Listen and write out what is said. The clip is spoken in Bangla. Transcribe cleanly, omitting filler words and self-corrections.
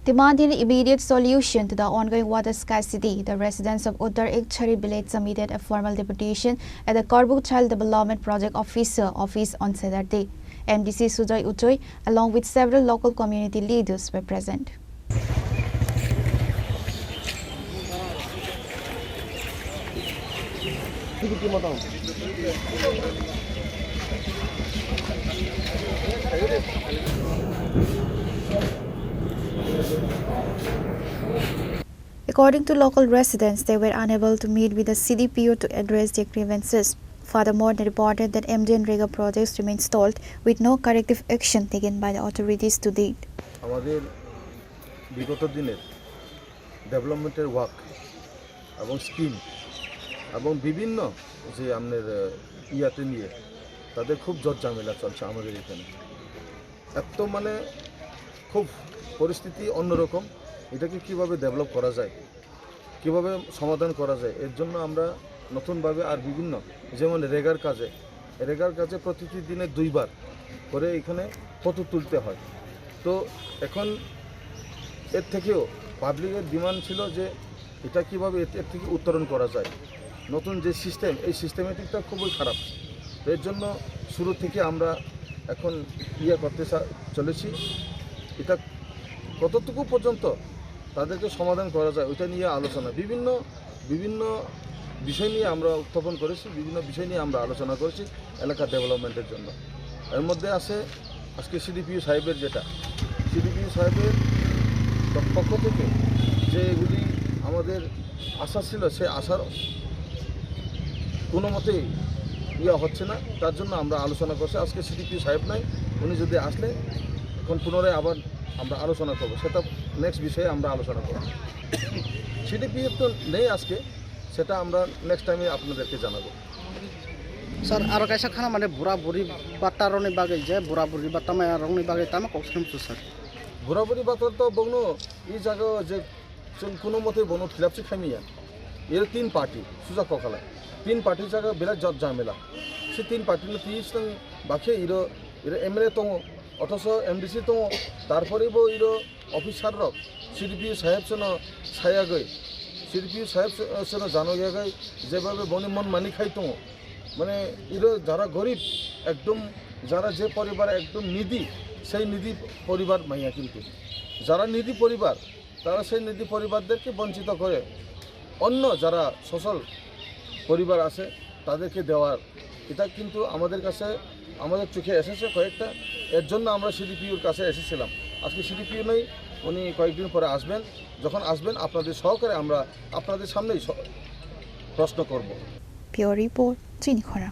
Demanding an immediate solution to the ongoing water scarcity, the residents of Uttar Ekchari village submitted a formal deputation at the Korbuk Child Development Project Officer office on Saturday. MDC Sujoy Utoi, along with several local community leaders, were present. According to local residents, they were unable to meet with the CDPO to address their grievances. Furthermore, they reported that MDNREGA projects remain stalled with no corrective action taken by the authorities to date. আমাদের বিগত দিনের ডেভেলপমেন্টের ওয়ার্ক এবং স্কিম এবং বিভিন্ন যে আমাদের ইয়াতে নিয়ে তাদের খুব জটঝামেলা চলছে আমাদের এখানে। এত মানে খুব পরিস্থিতি অন্যরকম। এটাকে কিভাবে ডেভেলপ করা যায়, কিভাবে সমাধান করা যায়, এর জন্য আমরা নতুনভাবে আর বিভিন্ন যেমন রেগার কাজে প্রতিদিনে 2 বার করে এখানে ফটো তুলতে হয়। তো এখন এর থেকেও পাবলিকের ডিমান্ড ছিল যে এটা কিভাবে এর থেকে উত্তরণ করা যায়। নতুন যে সিস্টেম, এই সিস্টেমেটিকটা খুবই খারাপ। এর জন্য শুরু থেকে আমরা এখন করতে চলেছি। এটা কতটুকু পর্যন্ত তাদেরকে সমাধান করা যায় ওইটা নিয়ে আলোচনা, বিভিন্ন বিষয় নিয়ে আমরা উত্থাপন করেছি, বিভিন্ন বিষয় নিয়ে আমরা আলোচনা করেছি এলাকা ডেভেলপমেন্টের জন্য। এর মধ্যে আছে আজকে সিডিপিও সাহেবের পক্ষ থেকে যে এগুলি আমাদের আশা ছিল, সে আশার কোনো মতেই হচ্ছে না। তার জন্য আমরা আলোচনা করছি। আজকে সিডিপিও সাহেব নাই, উনি যদি আসলে এখন পুনরায় আবার আমরা আলোচনা করব, সেটা নেক্সট বিষয়ে আমরা আলোচনা করব। সিডিপিও তো নেই আজকে, সেটা আমরা নেক্সট টাইমে আপনাদেরকে জানাবো। सर आरो कैसा खाना माने बुरा बुरी बात रौनी बागे जे बुरा बुरी बात में रौनी बागे तामा कौशलम तो सर बुरा बुरी बात तो बगनो ई जगह जे कोनो मते बनो खिलाफसी खामिया ये 3 पार्टी सुजा ककला 3 पार्टी जगह बेला जज जामेला से 3 पार्टी ने 30 तंग बाखे इरो एमएलए तो অথচ এমডিসি তো তারপরেই ইরো অফিসার রক সিডিপিও সাহেব সেন ছায়াগৈ সিডিপিও সাহেব সেন জানাই যেভাবে বনি মন মানি খাই তো মানে ইরো যারা গরিব একদম, যারা যে পরিবার একদম নিধি, সেই নিধি পরিবার মাইয়া, কিন্তু যারা নিধি পরিবার তারা সেই নিধি পরিবারদেরকে বঞ্চিত করে অন্য যারা সচল পরিবার আছে তাদেরকে দেওয়ার, এটা কিন্তু আমাদের কাছে আমাদের চোখে এসেছে কয়েকটা। এর জন্য আমরা সিডিপিওর কাছে এসেছিলাম। আজকে সিডিপিও নেই, উনি কয়েকদিন পরে আসবেন। যখন আসবেন আপনাদের সহকারে আমরা আপনাদের সামনেই প্রশ্ন করব। Pure Report, 3 Khora.